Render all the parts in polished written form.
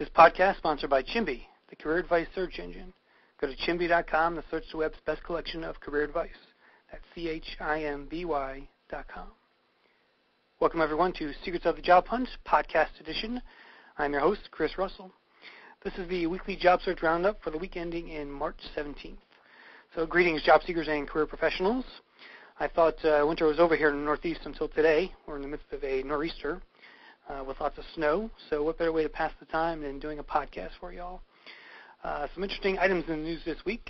This podcast is sponsored by Chimby, the career advice search engine. Go to chimby.com to search the web's best collection of career advice. That's chimby.com. Welcome, everyone, to Secrets of the Job Hunt Podcast Edition. I'm your host, Chris Russell. This is the weekly job search roundup for the week ending in March 17th. So greetings, job seekers and career professionals. I thought winter was over here in the Northeast until today. We're in the midst of a nor'easter with lots of snow, so what better way to pass the time than doing a podcast for y'all. Some interesting items in the news this week.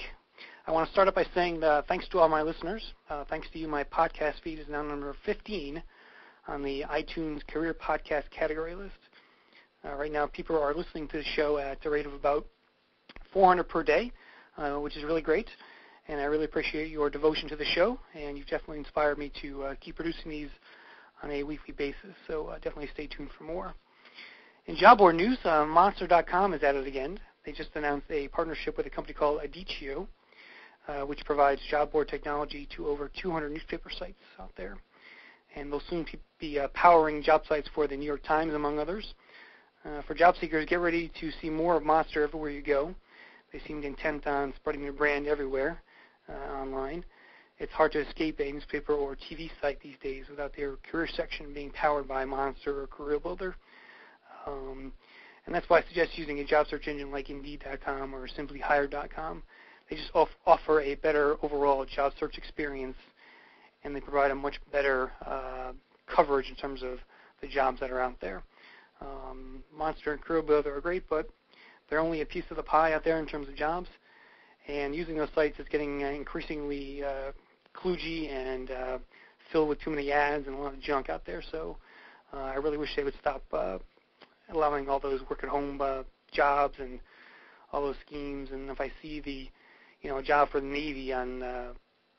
I want to start up by saying thanks to all my listeners. Thanks to you, my podcast feed is now number 15 on the iTunes Career Podcast category list. Right now, people are listening to the show at a rate of about 400 per day, which is really great. And I really appreciate your devotion to the show, and you've definitely inspired me to keep producing these on a weekly basis, so definitely stay tuned for more. In job board news, Monster.com is at it again. They just announced a partnership with a company called Aditio, which provides job board technology to over 200 newspaper sites out there. And they'll soon be powering job sites for the New York Times, among others. For job seekers, get ready to see more of Monster everywhere you go. They seem intent on spreading their brand everywhere online. It's hard to escape a newspaper or TV site these days without their career section being powered by Monster or Career Builder. And that's why I suggest using a job search engine like Indeed.com or SimplyHire.com. They just offer a better overall job search experience, and they provide a much better coverage in terms of the jobs that are out there. Monster and Career Builder are great, but they're only a piece of the pie out there in terms of jobs. And using those sites is getting increasingly kludgy and filled with too many ads and a lot of junk out there. So I really wish they would stop allowing all those work-at-home jobs and all those schemes. And if I see a job for the Navy on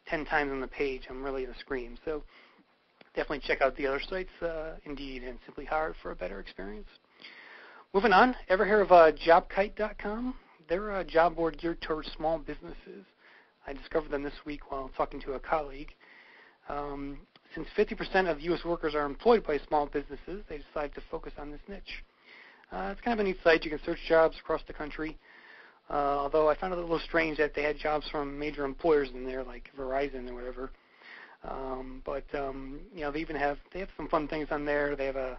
10 times on the page, I'm really going to scream. So definitely check out the other sites, Indeed and Simply Hire, for a better experience. Moving on, ever hear of JobKite.com? They're a job board geared towards small businesses. I discovered them this week while talking to a colleague. Since 50% of U.S. workers are employed by small businesses, they decided to focus on this niche. It's kind of a neat site. You can search jobs across the country, although I found it a little strange that they had jobs from major employers in there, like Verizon or whatever. They have some fun things on there. They have a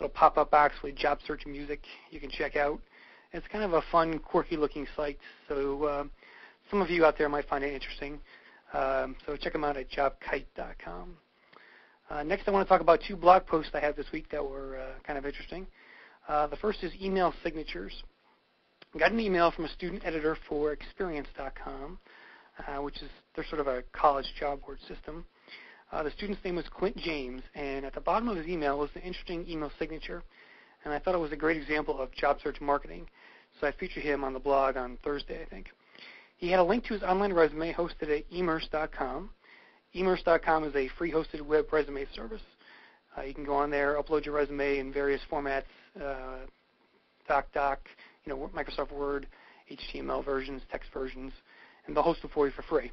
little pop-up box with job search music you can check out. It's kind of a fun, quirky-looking site, so some of you out there might find it interesting. So check them out at jobkite.com. Next, I want to talk about two blog posts I had this week that were kind of interesting. The first is email signatures. I got an email from a student editor for experience.com, they're sort of a college job board system. The student's name was Clint James, and at the bottom of his email was an interesting email signature, and I thought it was a great example of job search marketing, so I featured him on the blog on Thursday, I think. He had a link to his online resume hosted at emerse.com. Emerse.com is a free-hosted web resume service. You can go on there, upload your resume in various formats, doc, Microsoft Word, HTML versions, text versions, and they'll host it for you for free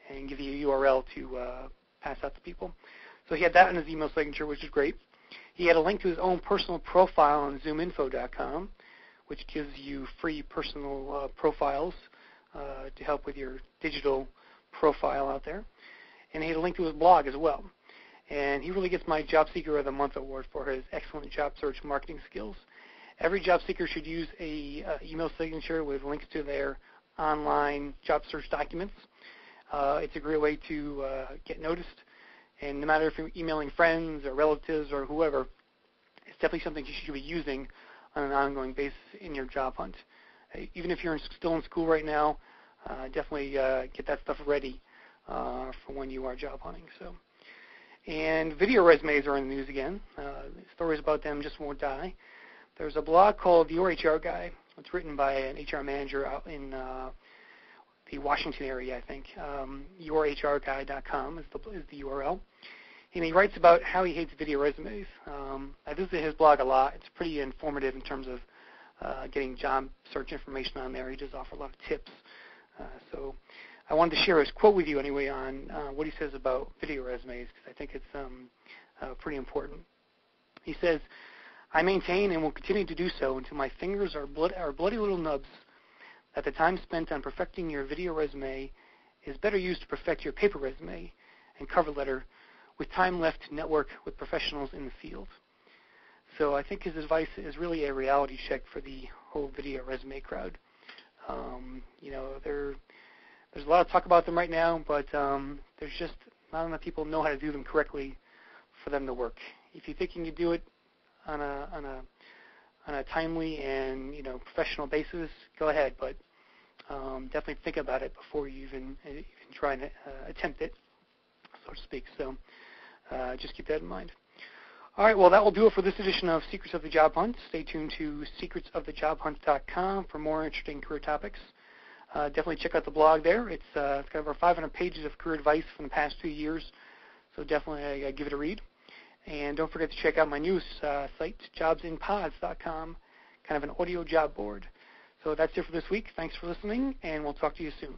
and give you a URL to pass out to people. So he had that in his email signature, which is great. He had a link to his own personal profile on zoominfo.com, which gives you free personal profiles to help with your digital profile out there. And he had a link to his blog as well. And he really gets my Job Seeker of the Month award for his excellent job search marketing skills. Every job seeker should use a email signature with links to their online job search documents. It's a great way to get noticed. And no matter if you're emailing friends or relatives or whoever, it's definitely something you should be using on an ongoing basis in your job hunt. Even if you're still in school right now, definitely get that stuff ready for when you are job hunting. And video resumes are in the news again. Stories about them just won't die. There's a blog called Your HR Guy. It's written by an HR manager out in the Washington area, I think. YourHRGuy.com is the URL. And he writes about how he hates video resumes. I visit his blog a lot. It's pretty informative in terms of getting job search information on there. He does offer a lot of tips. So I wanted to share his quote with you anyway on what he says about video resumes, because I think it's pretty important. He says, I maintain and will continue to do so until my fingers are bloody little nubs that the time spent on perfecting your video resume is better used to perfect your paper resume and cover letter with time left to network with professionals in the field. So I think his advice is really a reality check for the whole video resume crowd. There's a lot of talk about them right now, but there's just not enough people know how to do them correctly for them to work. If you think you can do it on a timely and professional basis, go ahead, but definitely think about it before you even try and attempt it, so to speak. So just keep that in mind. All right, well, that will do it for this edition of Secrets of the Job Hunt. Stay tuned to secretsofthejobhunt.com for more interesting career topics. Definitely check out the blog there. It's got over 500 pages of career advice from the past 2 years, so definitely give it a read. And don't forget to check out my newest site, jobsinpods.com, kind of an audio job board. So that's it for this week. Thanks for listening, and we'll talk to you soon.